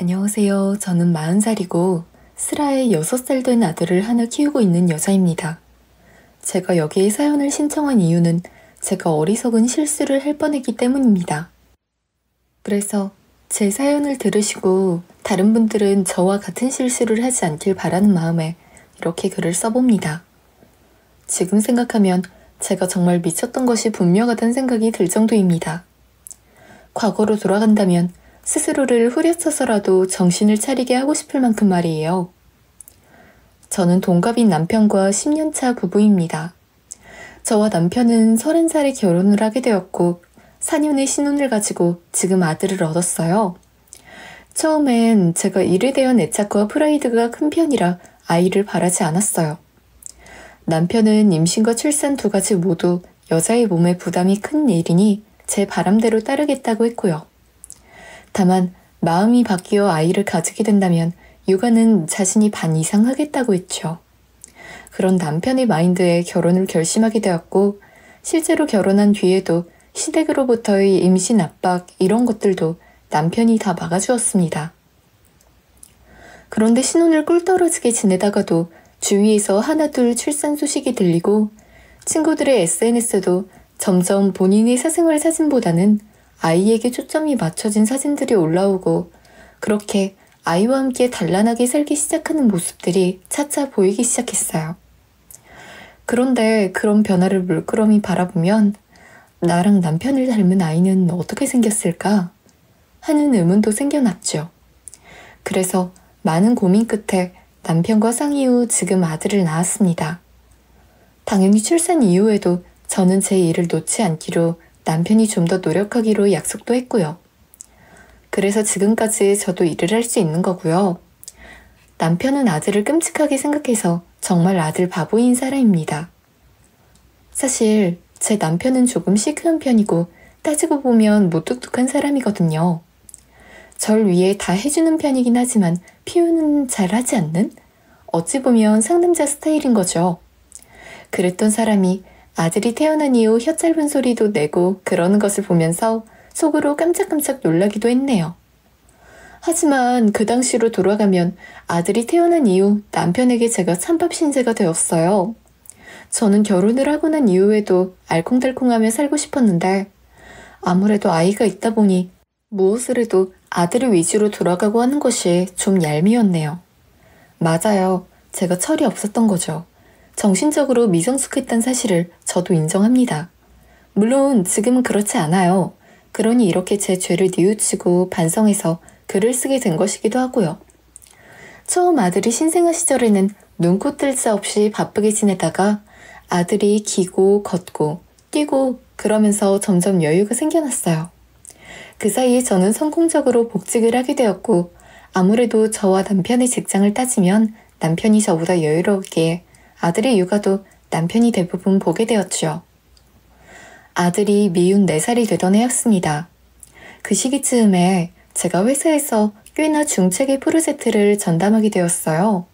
안녕하세요. 저는 40살이고 슬아의 6살 된 아들을 하나 키우고 있는 여자입니다. 제가 여기에 사연을 신청한 이유는 제가 어리석은 실수를 할 뻔했기 때문입니다. 그래서 제 사연을 들으시고 다른 분들은 저와 같은 실수를 하지 않길 바라는 마음에 이렇게 글을 써봅니다. 지금 생각하면 제가 정말 미쳤던 것이 분명하다는 생각이 들 정도입니다. 과거로 돌아간다면 스스로를 후려쳐서라도 정신을 차리게 하고 싶을 만큼 말이에요. 저는 동갑인 남편과 10년차 부부입니다. 저와 남편은 30살에 결혼을 하게 되었고 4년의 신혼을 가지고 지금 아들을 얻었어요. 처음엔 제가 일에 대한 애착과 프라이드가 큰 편이라 아이를 바라지 않았어요. 남편은 임신과 출산 두 가지 모두 여자의 몸에 부담이 큰 일이니 제 바람대로 따르겠다고 했고요. 다만 마음이 바뀌어 아이를 가지게 된다면 육아는 자신이 반 이상 하겠다고 했죠. 그런 남편의 마인드에 결혼을 결심하게 되었고 실제로 결혼한 뒤에도 시댁으로부터의 임신 압박 이런 것들도 남편이 다 막아주었습니다. 그런데 신혼을 꿀떨어지게 지내다가도 주위에서 하나둘 출산 소식이 들리고 친구들의 SNS도 점점 본인의 사생활 사진보다는 아이에게 초점이 맞춰진 사진들이 올라오고 그렇게 아이와 함께 단란하게 살기 시작하는 모습들이 차차 보이기 시작했어요. 그런데 그런 변화를 물끄러미 바라보면 나랑 남편을 닮은 아이는 어떻게 생겼을까 하는 의문도 생겨났죠. 그래서 많은 고민 끝에 남편과 상의 후 지금 아들을 낳았습니다. 당연히 출산 이후에도 저는 제 일을 놓지 않기로 남편이 좀 더 노력하기로 약속도 했고요. 그래서 지금까지 저도 일을 할 수 있는 거고요. 남편은 아들을 끔찍하게 생각해서 정말 아들 바보인 사람입니다. 사실 제 남편은 조금 시크한 편이고 따지고 보면 무뚝뚝한 사람이거든요. 절 위해 다 해주는 편이긴 하지만 표현은 잘 하지 않는? 어찌 보면 상남자 스타일인 거죠. 그랬던 사람이 아들이 태어난 이후 혀 짧은 소리도 내고 그러는 것을 보면서 속으로 깜짝깜짝 놀라기도 했네요. 하지만 그 당시로 돌아가면 아들이 태어난 이후 남편에게 제가 찬밥 신세가 되었어요. 저는 결혼을 하고 난 이후에도 알콩달콩하며 살고 싶었는데 아무래도 아이가 있다 보니 무엇을 해도 아들을 위주로 돌아가고 하는 것이 좀 얄미웠네요. 맞아요. 제가 철이 없었던 거죠. 정신적으로 미성숙했다는 사실을 저도 인정합니다. 물론 지금은 그렇지 않아요. 그러니 이렇게 제 죄를 뉘우치고 반성해서 글을 쓰게 된 것이기도 하고요. 처음 아들이 신생아 시절에는 눈코 뜰 새 없이 바쁘게 지내다가 아들이 기고 걷고 뛰고 그러면서 점점 여유가 생겨났어요. 그 사이에 저는 성공적으로 복직을 하게 되었고 아무래도 저와 남편의 직장을 따지면 남편이 저보다 여유로웠기에 아들의 육아도 남편이 대부분 보게 되었죠. 아들이 미운 4살이 되던 해였습니다. 그 시기쯤에 제가 회사에서 꽤나 중체계 프로젝트를 전담하게 되었어요.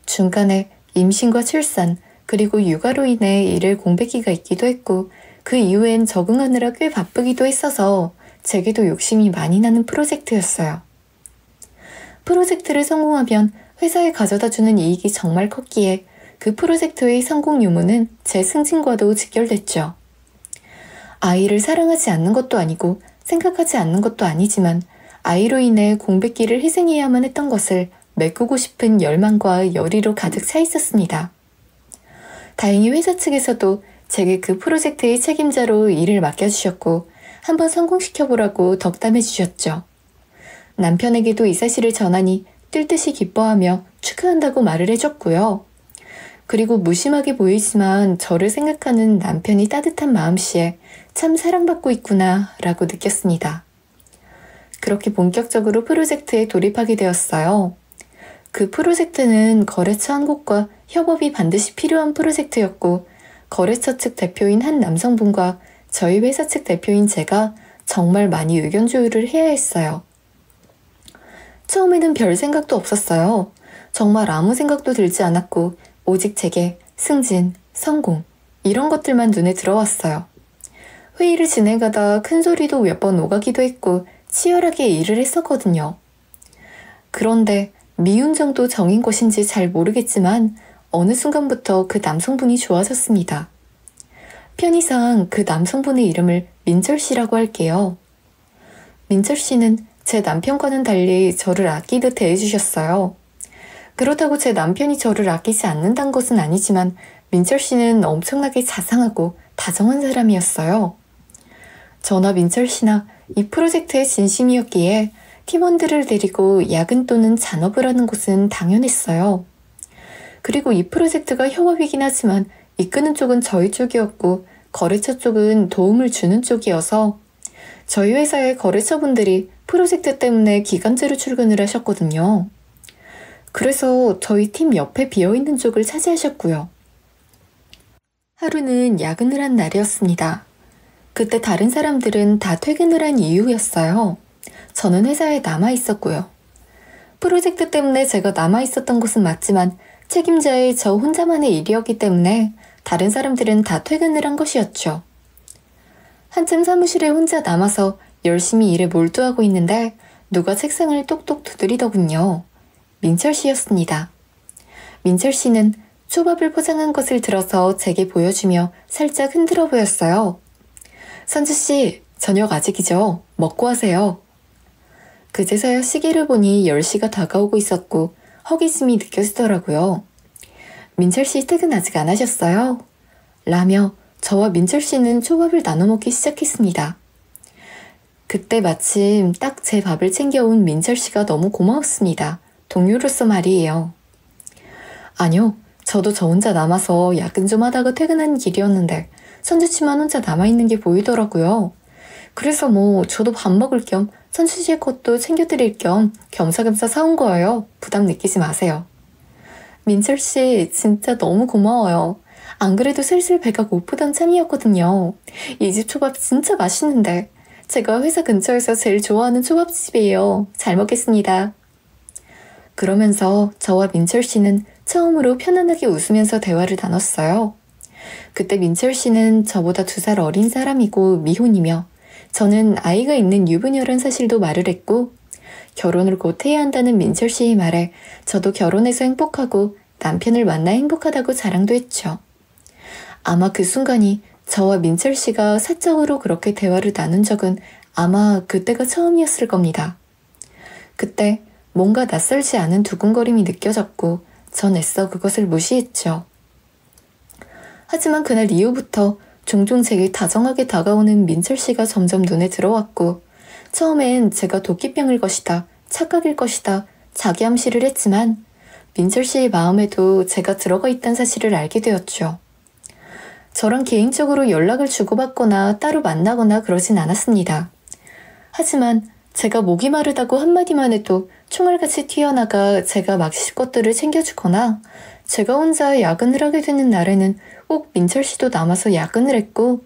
중간에 임신과 출산 그리고 육아로 인해 일을 공백기가 있기도 했고 그 이후엔 적응하느라 꽤 바쁘기도 했어서 제게도 욕심이 많이 나는 프로젝트였어요. 프로젝트를 성공하면 회사에 가져다주는 이익이 정말 컸기에 그 프로젝트의 성공 유무는 제 승진과도 직결됐죠. 아이를 사랑하지 않는 것도 아니고 생각하지 않는 것도 아니지만 아이로 인해 공백기를 희생해야만 했던 것을 메꾸고 싶은 열망과 열의로 가득 차 있었습니다. 다행히 회사 측에서도 제게 그 프로젝트의 책임자로 일을 맡겨주셨고 한번 성공시켜보라고 덕담해 주셨죠. 남편에게도 이 사실을 전하니 뜰 듯이 기뻐하며 축하한다고 말을 해줬고요. 그리고 무심하게 보이지만 저를 생각하는 남편이 따뜻한 마음씨에 참 사랑받고 있구나 라고 느꼈습니다. 그렇게 본격적으로 프로젝트에 돌입하게 되었어요. 그 프로젝트는 거래처 한 곳과 협업이 반드시 필요한 프로젝트였고 거래처 측 대표인 한 남성분과 저희 회사 측 대표인 제가 정말 많이 의견 조율을 해야 했어요. 처음에는 별 생각도 없었어요. 정말 아무 생각도 들지 않았고 오직 제게 승진, 성공 이런 것들만 눈에 들어왔어요. 회의를 진행하다 큰 소리도 몇 번 오가기도 했고 치열하게 일을 했었거든요. 그런데 미운 정도 정인 것인지 잘 모르겠지만 어느 순간부터 그 남성분이 좋아졌습니다. 편의상 그 남성분의 이름을 민철 씨라고 할게요. 민철 씨는 제 남편과는 달리 저를 아끼듯 대해주셨어요. 그렇다고 제 남편이 저를 아끼지 않는다는 것은 아니지만 민철 씨는 엄청나게 자상하고 다정한 사람이었어요. 저나 민철 씨나 이 프로젝트의 진심이었기에 팀원들을 데리고 야근 또는 잔업을 하는 것은 당연했어요. 그리고 이 프로젝트가 협업이긴 하지만 이끄는 쪽은 저희 쪽이었고 거래처 쪽은 도움을 주는 쪽이어서 저희 회사의 거래처분들이 프로젝트 때문에 기간제로 출근을 하셨거든요. 그래서 저희 팀 옆에 비어있는 쪽을 차지하셨고요. 하루는 야근을 한 날이었습니다. 그때 다른 사람들은 다 퇴근을 한 이후였어요. 저는 회사에 남아있었고요. 프로젝트 때문에 제가 남아있었던 것은 맞지만 책임자의 저 혼자만의 일이었기 때문에 다른 사람들은 다 퇴근을 한 것이었죠. 한참 사무실에 혼자 남아서 열심히 일에 몰두하고 있는데 누가 책상을 똑똑 두드리더군요. 민철 씨였습니다. 민철 씨는 초밥을 포장한 것을 들어서 제게 보여주며 살짝 흔들어 보였어요. 선주 씨, 저녁 아직이죠? 먹고 하세요. 그제서야 시계를 보니 10시가 다가오고 있었고 허기짐이 느껴지더라고요. 민철 씨 퇴근 아직 안 하셨어요? 라며 저와 민철 씨는 초밥을 나눠 먹기 시작했습니다. 그때 마침 딱 제 밥을 챙겨온 민철 씨가 너무 고마웠습니다. 동료로서 말이에요. 아니요, 저도 저 혼자 남아서 야근 좀 하다가 퇴근한 길이었는데 선주씨만 혼자 남아있는 게 보이더라고요. 그래서 저도 밥 먹을 겸 선주씨의 것도 챙겨드릴 겸 겸사겸사 사온 거예요. 부담 느끼지 마세요. 민철씨 진짜 너무 고마워요. 안 그래도 슬슬 배가 고프던 참이었거든요. 이 집 초밥 진짜 맛있는데 제가 회사 근처에서 제일 좋아하는 초밥집이에요. 잘 먹겠습니다. 그러면서 저와 민철 씨는 처음으로 편안하게 웃으면서 대화를 나눴어요. 그때 민철 씨는 저보다 2살 어린 사람이고 미혼이며 저는 아이가 있는 유부녀란 사실도 말을 했고 결혼을 곧 해야 한다는 민철 씨의 말에 저도 결혼해서 행복하고 남편을 만나 행복하다고 자랑도 했죠. 아마 그 순간이 저와 민철 씨가 사적으로 그렇게 대화를 나눈 적은 아마 그때가 처음이었을 겁니다. 그때 뭔가 낯설지 않은 두근거림이 느껴졌고 전 애써 그것을 무시했죠. 하지만 그날 이후부터 종종 제게 다정하게 다가오는 민철 씨가 점점 눈에 들어왔고 처음엔 제가 도끼병일 것이다, 착각일 것이다, 자기 암시를 했지만 민철 씨의 마음에도 제가 들어가 있다는 사실을 알게 되었죠. 저랑 개인적으로 연락을 주고받거나 따로 만나거나 그러진 않았습니다. 하지만 제가 목이 마르다고 한마디만 해도 총알같이 튀어나가 제가 마실 것들을 챙겨주거나 제가 혼자 야근을 하게 되는 날에는 꼭 민철 씨도 남아서 야근을 했고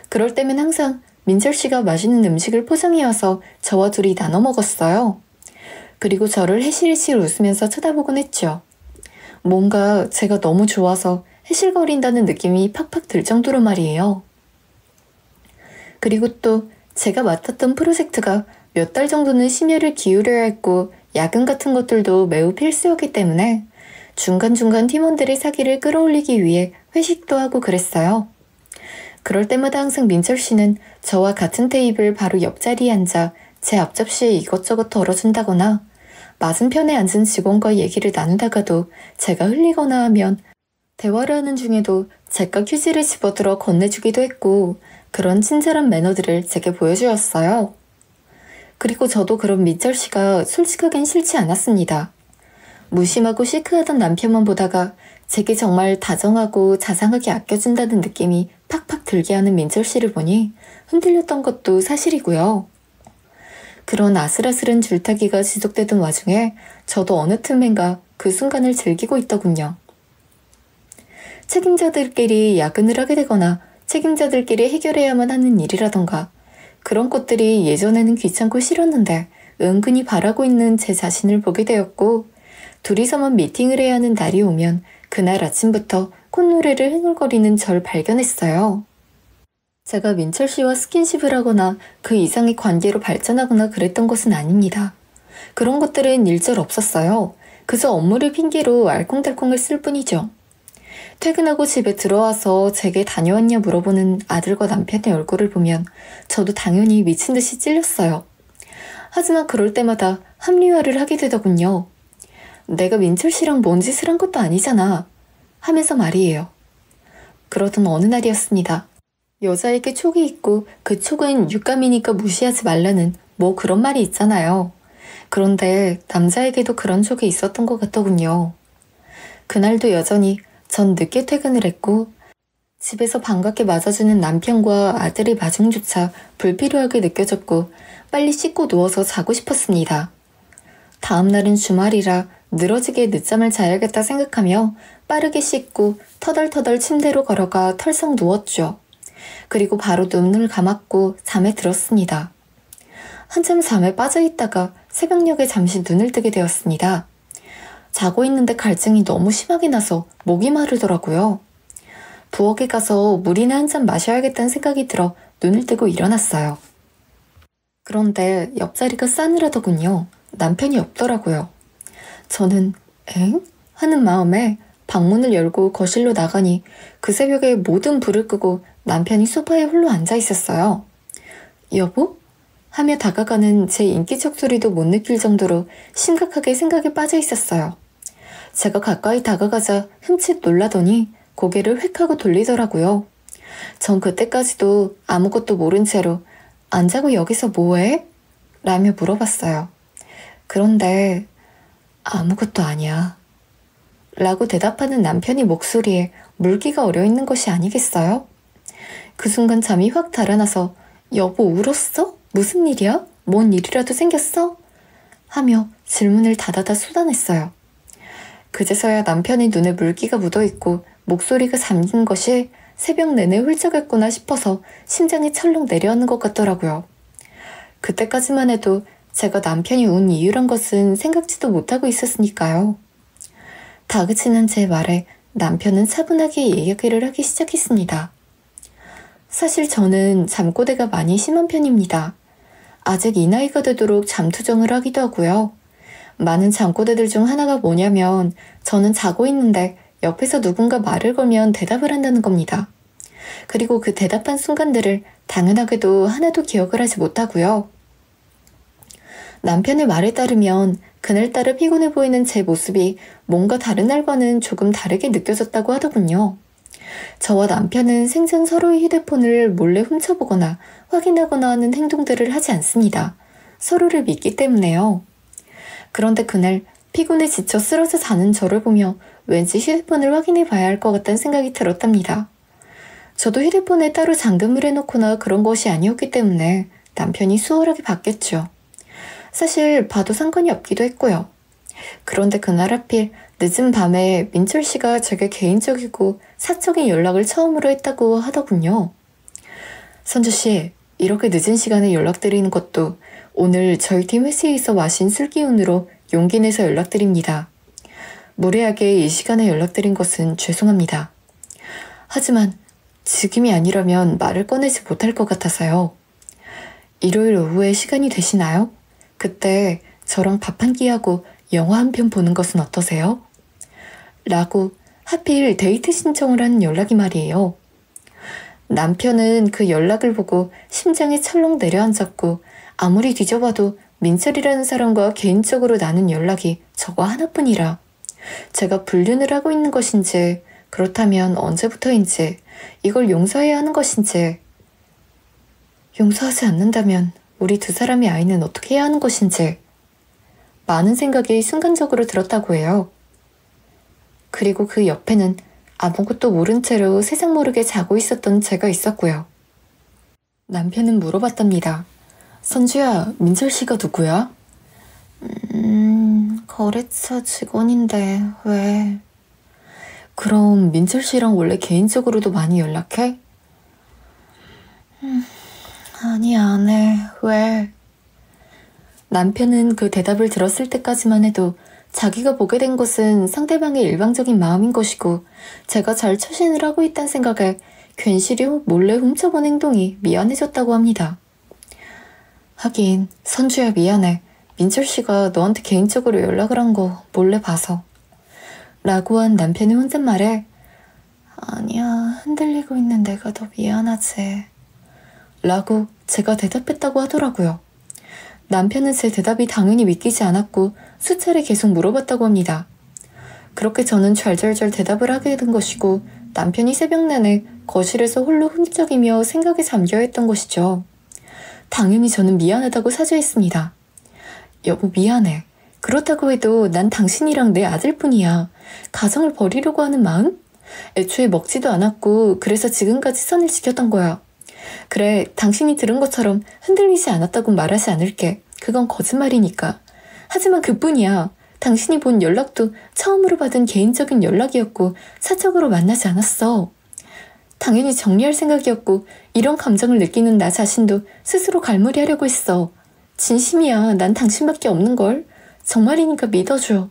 그럴 때면 항상 민철 씨가 맛있는 음식을 포장해와서 저와 둘이 나눠 먹었어요. 그리고 저를 해실해실 웃으면서 쳐다보곤 했죠. 뭔가 제가 너무 좋아서 해실거린다는 느낌이 팍팍 들 정도로 말이에요. 그리고 또 제가 맡았던 프로젝트가 몇 달 정도는 심혈을 기울여야 했고 야근 같은 것들도 매우 필수였기 때문에 중간중간 팀원들의 사기를 끌어올리기 위해 회식도 하고 그랬어요. 그럴 때마다 항상 민철 씨는 저와 같은 테이블 바로 옆자리에 앉아 제 앞접시에 이것저것 덜어준다거나 맞은편에 앉은 직원과 얘기를 나누다가도 제가 흘리거나 하면 대화를 하는 중에도 제가 휴지를 집어들어 건네주기도 했고 그런 친절한 매너들을 제게 보여주었어요. 그리고 저도 그런 민철 씨가 솔직하긴 싫지 않았습니다. 무심하고 시크하던 남편만 보다가 제게 정말 다정하고 자상하게 아껴준다는 느낌이 팍팍 들게 하는 민철 씨를 보니 흔들렸던 것도 사실이고요. 그런 아슬아슬한 줄타기가 지속되던 와중에 저도 어느 틈엔가 그 순간을 즐기고 있더군요. 책임자들끼리 야근을 하게 되거나 책임자들끼리 해결해야만 하는 일이라던가 그런 것들이 예전에는 귀찮고 싫었는데 은근히 바라고 있는 제 자신을 보게 되었고 둘이서만 미팅을 해야 하는 날이 오면 그날 아침부터 콧노래를 흥얼거리는 절 발견했어요. 제가 민철 씨와 스킨십을 하거나 그 이상의 관계로 발전하거나 그랬던 것은 아닙니다. 그런 것들은 일절 없었어요. 그저 업무를 핑계로 알콩달콩을 쓸 뿐이죠. 퇴근하고 집에 들어와서 제게 다녀왔냐 물어보는 아들과 남편의 얼굴을 보면 저도 당연히 미친 듯이 찔렸어요. 하지만 그럴 때마다 합리화를 하게 되더군요. 내가 민철 씨랑 뭔 짓을 한 것도 아니잖아 하면서 말이에요. 그러던 어느 날이었습니다. 여자에게 촉이 있고 그 촉은 육감이니까 무시하지 말라는 뭐 그런 말이 있잖아요. 그런데 남자에게도 그런 촉이 있었던 것 같더군요. 그날도 여전히 전 늦게 퇴근을 했고 집에서 반갑게 맞아주는 남편과 아들의 마중조차 불필요하게 느껴졌고 빨리 씻고 누워서 자고 싶었습니다. 다음 날은 주말이라 늘어지게 늦잠을 자야겠다 생각하며 빠르게 씻고 터덜터덜 침대로 걸어가 털썩 누웠죠. 그리고 바로 눈을 감았고 잠에 들었습니다. 한참 잠에 빠져있다가 새벽녘에 잠시 눈을 뜨게 되었습니다. 자고 있는데 갈증이 너무 심하게 나서 목이 마르더라고요. 부엌에 가서 물이나 한 잔 마셔야겠다는 생각이 들어 눈을 뜨고 일어났어요. 그런데 옆자리가 싸늘하더군요. 남편이 없더라고요. 저는 엥? 하는 마음에 방문을 열고 거실로 나가니 그 새벽에 모든 불을 끄고 남편이 소파에 홀로 앉아 있었어요. 여보? 하며 다가가는 제 인기척 소리도 못 느낄 정도로 심각하게 생각에 빠져 있었어요. 제가 가까이 다가가자 흠칫 놀라더니 고개를 휙 하고 돌리더라고요. 전 그때까지도 아무것도 모른 채로 안 자고 여기서 뭐해? 라며 물어봤어요. 그런데 아무것도 아니야. 라고 대답하는 남편의 목소리에 물기가 어려있는 것이 아니겠어요? 그 순간 잠이 확 달아나서 여보 울었어? 무슨 일이야? 뭔 일이라도 생겼어? 하며 질문을 다다다 쏟아냈어요. 그제서야 남편의 눈에 물기가 묻어있고 목소리가 잠긴 것이 새벽 내내 훌쩍했구나 싶어서 심장이 철렁 내려앉는 것 같더라고요. 그때까지만 해도 제가 남편이 운 이유란 것은 생각지도 못하고 있었으니까요. 다그치는 제 말에 남편은 차분하게 이야기를 하기 시작했습니다. 사실 저는 잠꼬대가 많이 심한 편입니다. 아직 이 나이가 되도록 잠투정을 하기도 하고요. 많은 잠꼬대들 중 하나가 뭐냐면 저는 자고 있는데 옆에서 누군가 말을 걸면 대답을 한다는 겁니다. 그리고 그 대답한 순간들을 당연하게도 하나도 기억을 하지 못하고요. 남편의 말에 따르면 그날따라 피곤해 보이는 제 모습이 뭔가 다른 날과는 조금 다르게 느껴졌다고 하더군요. 저와 남편은 생전 서로의 휴대폰을 몰래 훔쳐보거나 확인하거나 하는 행동들을 하지 않습니다. 서로를 믿기 때문에요. 그런데 그날 피곤해 지쳐 쓰러져 자는 저를 보며 왠지 휴대폰을 확인해 봐야 할 것 같다는 생각이 들었답니다. 저도 휴대폰에 따로 잠금을 해놓거나 그런 것이 아니었기 때문에 남편이 수월하게 봤겠죠. 사실 봐도 상관이 없기도 했고요. 그런데 그날 하필 늦은 밤에 민철 씨가 제게 개인적이고 사적인 연락을 처음으로 했다고 하더군요. 선주 씨, 이렇게 늦은 시간에 연락드리는 것도 오늘 저희 팀 회의에서 마신 술 기운으로 용기 내서 연락드립니다. 무례하게 이 시간에 연락드린 것은 죄송합니다. 하지만 지금이 아니라면 말을 꺼내지 못할 것 같아서요. 일요일 오후에 시간이 되시나요? 그때 저랑 밥 한 끼 하고 영화 한 편 보는 것은 어떠세요? 라고 하필 데이트 신청을 하는 연락이 말이에요. 남편은 그 연락을 보고 심장이 철렁 내려앉았고 아무리 뒤져봐도 민철이라는 사람과 개인적으로 나눈 연락이 저거 하나뿐이라 제가 불륜을 하고 있는 것인지 그렇다면 언제부터인지 이걸 용서해야 하는 것인지 용서하지 않는다면 우리 두 사람의 아이는 어떻게 해야 하는 것인지 많은 생각이 순간적으로 들었다고 해요. 그리고 그 옆에는 아무것도 모른 채로 세상 모르게 자고 있었던 제가 있었고요. 남편은 물어봤답니다. 선주야, 민철 씨가 누구야? 거래처 직원인데 왜? 그럼 민철 씨랑 원래 개인적으로도 많이 연락해? 아니 안 해. 왜? 남편은 그 대답을 들었을 때까지만 해도 자기가 보게 된 것은 상대방의 일방적인 마음인 것이고 제가 잘 처신을 하고 있다는 생각에 괜시리 몰래 훔쳐본 행동이 미안해졌다고 합니다. 하긴 선주야 미안해. 민철 씨가 너한테 개인적으로 연락을 한 거 몰래 봐서. 라고 한 남편의 혼잣말에 아니야, 흔들리고 있는 내가 더 미안하지. 라고 제가 대답했다고 하더라고요. 남편은 제 대답이 당연히 믿기지 않았고 수차례 계속 물어봤다고 합니다. 그렇게 저는 잘잘잘 대답을 하게 된 것이고 남편이 새벽 내내 거실에서 홀로 흠쩍이며 생각에 잠겨있던 것이죠. 당연히 저는 미안하다고 사죄했습니다. 여보 미안해. 그렇다고 해도 난 당신이랑 내 아들뿐이야. 가정을 버리려고 하는 마음? 애초에 먹지도 않았고 그래서 지금까지 선을 지켰던 거야. 그래, 당신이 들은 것처럼 흔들리지 않았다고 말하지 않을게. 그건 거짓말이니까. 하지만 그뿐이야. 당신이 본 연락도 처음으로 받은 개인적인 연락이었고 사적으로 만나지 않았어. 당연히 정리할 생각이었고 이런 감정을 느끼는 나 자신도 스스로 갈무리하려고 했어. 진심이야. 난 당신밖에 없는걸. 정말이니까 믿어줘.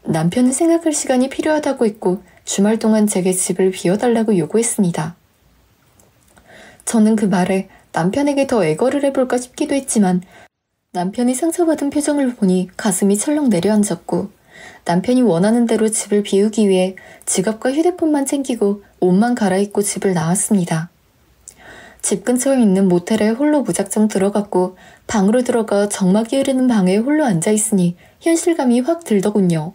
남편은 생각할 시간이 필요하다고 했고 주말 동안 제게 집을 비워달라고 요구했습니다. 저는 그 말에 남편에게 더 애걸을 해볼까 싶기도 했지만 남편이 상처받은 표정을 보니 가슴이 철렁 내려앉았고 남편이 원하는 대로 집을 비우기 위해 지갑과 휴대폰만 챙기고 옷만 갈아입고 집을 나왔습니다. 집 근처에 있는 모텔에 홀로 무작정 들어갔고 방으로 들어가 정막이 흐르는 방에 홀로 앉아있으니 현실감이 확 들더군요.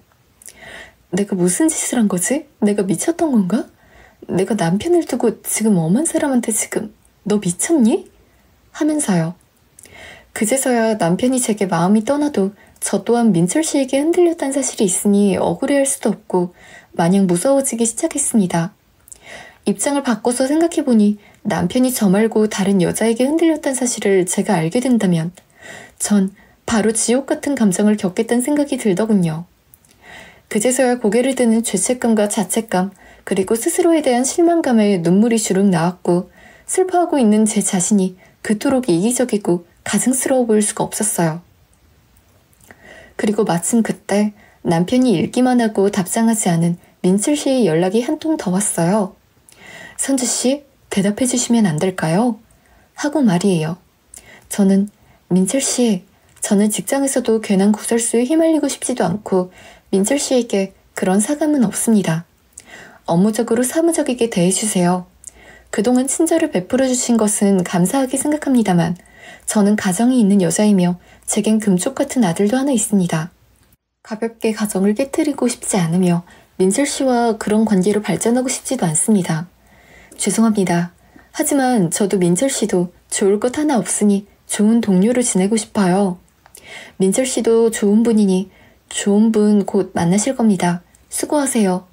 내가 무슨 짓을 한 거지? 내가 미쳤던 건가? 내가 남편을 두고 지금 엄한 사람한테 지금 너 미쳤니? 하면서요. 그제서야 남편이 제게 마음이 떠나도 저 또한 민철 씨에게 흔들렸다는 사실이 있으니 억울해할 수도 없고 마냥 무서워지기 시작했습니다. 입장을 바꿔서 생각해보니 남편이 저 말고 다른 여자에게 흔들렸다는 사실을 제가 알게 된다면 전 바로 지옥 같은 감정을 겪겠다는 생각이 들더군요. 그제서야 고개를 드는 죄책감과 자책감 그리고 스스로에 대한 실망감에 눈물이 주룩 나왔고 슬퍼하고 있는 제 자신이 그토록 이기적이고 가증스러워 보일 수가 없었어요. 그리고 마침 그때 남편이 읽기만 하고 답장하지 않은 민철 씨의 연락이 한 통 더 왔어요. 선주 씨, 대답해 주시면 안 될까요? 하고 말이에요. 저는 민철 씨, 저는 직장에서도 괜한 구설수에 휘말리고 싶지도 않고 민철 씨에게 그런 사감은 없습니다. 업무적으로 사무적이게 대해주세요. 그동안 친절을 베풀어 주신 것은 감사하게 생각합니다만 저는 가정이 있는 여자이며 제겐 금쪽 같은 아들도 하나 있습니다. 가볍게 가정을 깨트리고 싶지 않으며 민철 씨와 그런 관계로 발전하고 싶지도 않습니다. 죄송합니다. 하지만 저도 민철 씨도 좋을 것 하나 없으니 좋은 동료로 지내고 싶어요. 민철 씨도 좋은 분이니 좋은 분 곧 만나실 겁니다. 수고하세요.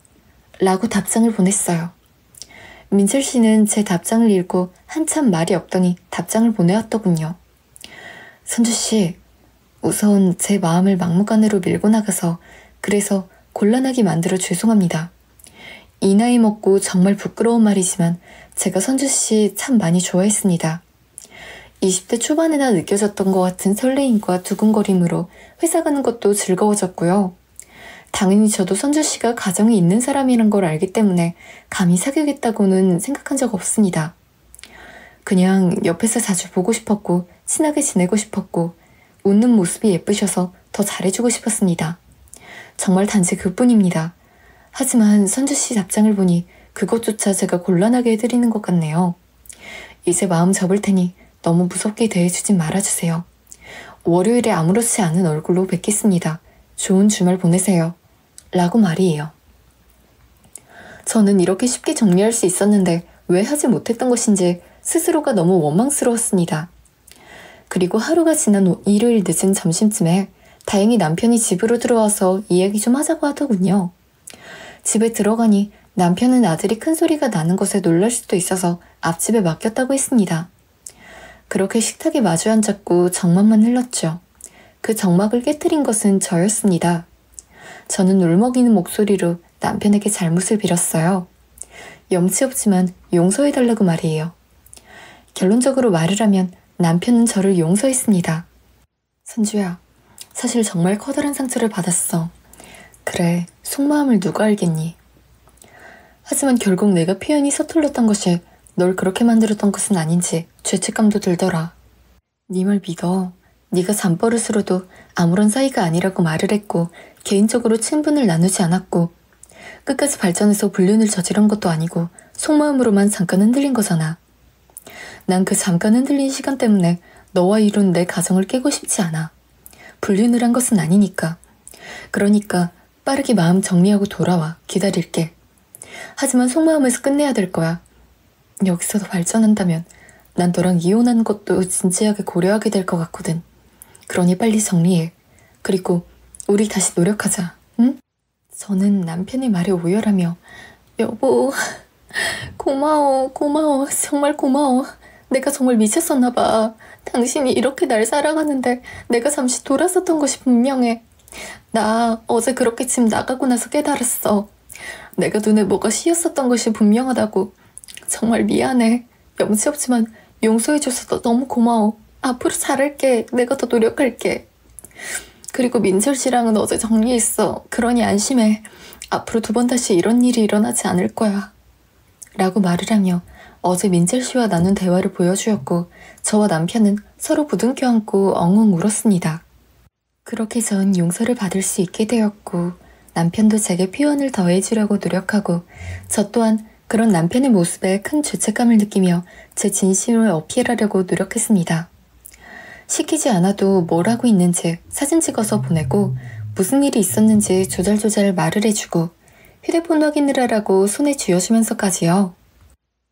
라고 답장을 보냈어요. 민철 씨는 제 답장을 읽고 한참 말이 없더니 답장을 보내왔더군요. 선주 씨, 우선 제 마음을 막무가내로 밀고 나가서 그래서 곤란하게 만들어 죄송합니다. 이 나이 먹고 정말 부끄러운 말이지만 제가 선주 씨 참 많이 좋아했습니다. 20대 초반에나 느껴졌던 것 같은 설레임과 두근거림으로 회사 가는 것도 즐거워졌고요. 당연히 저도 선주 씨가 가정이 있는 사람이란 걸 알기 때문에 감히 사귀겠다고는 생각한 적 없습니다. 그냥 옆에서 자주 보고 싶었고 친하게 지내고 싶었고 웃는 모습이 예쁘셔서 더 잘해주고 싶었습니다. 정말 단지 그뿐입니다. 하지만 선주 씨 답장을 보니 그것조차 제가 곤란하게 해드리는 것 같네요. 이제 마음 접을 테니 너무 무섭게 대해주진 말아주세요. 월요일에 아무렇지 않은 얼굴로 뵙겠습니다. 좋은 주말 보내세요. 라고 말이에요. 저는 이렇게 쉽게 정리할 수 있었는데 왜 하지 못했던 것인지 스스로가 너무 원망스러웠습니다. 그리고 하루가 지난 일요일 늦은 점심쯤에 다행히 남편이 집으로 들어와서 이야기 좀 하자고 하더군요. 집에 들어가니 남편은 아들이 큰 소리가 나는 것에 놀랄 수도 있어서 앞집에 맡겼다고 했습니다. 그렇게 식탁에 마주 앉았고 정막만 흘렀죠. 그 정막을 깨트린 것은 저였습니다. 저는 울먹이는 목소리로 남편에게 잘못을 빌었어요. 염치 없지만 용서해달라고 말이에요. 결론적으로 말을 하면 남편은 저를 용서했습니다. 선주야, 사실 정말 커다란 상처를 받았어. 그래, 속마음을 누가 알겠니? 하지만 결국 내가 표현이 서툴렀던 것이 널 그렇게 만들었던 것은 아닌지 죄책감도 들더라. 네 말 믿어. 네가 잠버릇으로도 아무런 사이가 아니라고 말을 했고 개인적으로 친분을 나누지 않았고 끝까지 발전해서 불륜을 저지른 것도 아니고 속마음으로만 잠깐 흔들린 거잖아. 난 그 잠깐 흔들린 시간 때문에 너와 이룬 내 가정을 깨고 싶지 않아. 불륜을 한 것은 아니니까. 그러니까 빠르게 마음 정리하고 돌아와. 기다릴게. 하지만 속마음에서 끝내야 될 거야. 여기서 더 발전한다면 난 너랑 이혼하는 것도 진지하게 고려하게 될 것 같거든. 그러니 빨리 정리해. 그리고 우리 다시 노력하자. 응? 저는 남편의 말에 오열하며 여보, 고마워. 정말 고마워. 내가 정말 미쳤었나 봐. 당신이 이렇게 날 사랑하는데 내가 잠시 돌았었던 것이 분명해. 나 어제 그렇게 집 나가고 나서 깨달았어. 내가 눈에 뭐가 씌었었던 것이 분명하다고. 정말 미안해. 염치 없지만 용서해줘서 너무 고마워. 앞으로 잘할게. 내가 더 노력할게. 그리고 민철 씨랑은 어제 정리했어. 그러니 안심해. 앞으로 2번 다시 이런 일이 일어나지 않을 거야. 라고 말을 하며 어제 민철 씨와 나눈 대화를 보여주었고 저와 남편은 서로 부둥켜 안고 엉엉 울었습니다. 그렇게 전 용서를 받을 수 있게 되었고 남편도 제게 표현을 더해주려고 노력하고 저 또한 그런 남편의 모습에 큰 죄책감을 느끼며 제 진심을 어필하려고 노력했습니다. 시키지 않아도 뭘 하고 있는지 사진 찍어서 보내고 무슨 일이 있었는지 조잘조잘 말을 해주고 휴대폰 확인을 하라고 손에 쥐어주면서까지요.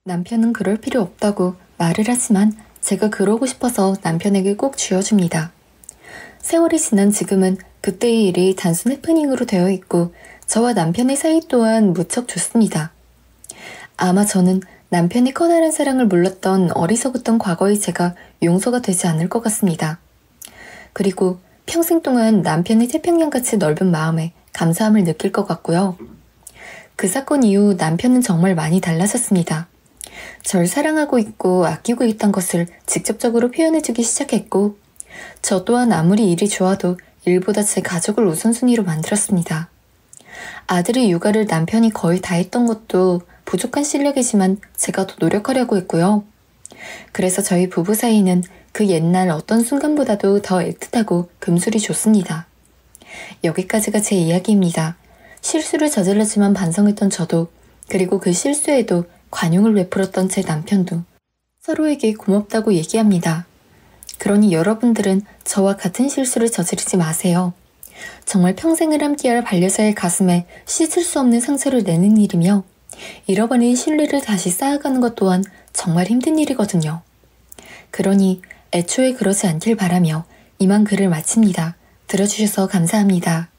남편은 그럴 필요 없다고 말을 하지만 제가 그러고 싶어서 남편에게 꼭 쥐어줍니다. 세월이 지난 지금은 그때의 일이 단순 해프닝으로 되어 있고 저와 남편의 사이 또한 무척 좋습니다. 아마 저는 남편이 커다란 사랑을 몰랐던 어리석었던 과거의 제가 용서가 되지 않을 것 같습니다. 그리고 평생 동안 남편의 태평양같이 넓은 마음에 감사함을 느낄 것 같고요. 그 사건 이후 남편은 정말 많이 달라졌습니다. 절 사랑하고 있고 아끼고 있다는 것을 직접적으로 표현해주기 시작했고 저 또한 아무리 일이 좋아도 일보다 제 가족을 우선순위로 만들었습니다. 아들의 육아를 남편이 거의 다 했던 것도 부족한 실력이지만 제가 더 노력하려고 했고요. 그래서 저희 부부 사이는 그 옛날 어떤 순간보다도 더 애틋하고 금술이 좋습니다. 여기까지가 제 이야기입니다. 실수를 저질렀지만 반성했던 저도 그리고 그 실수에도 관용을 베풀었던 제 남편도 서로에게 고맙다고 얘기합니다. 그러니 여러분들은 저와 같은 실수를 저지르지 마세요. 정말 평생을 함께할 반려자의 가슴에 씻을 수 없는 상처를 내는 일이며 잃어버린 신뢰를 다시 쌓아가는 것 또한 정말 힘든 일이거든요. 그러니 애초에 그러지 않길 바라며 이만 글을 마칩니다. 들어주셔서 감사합니다.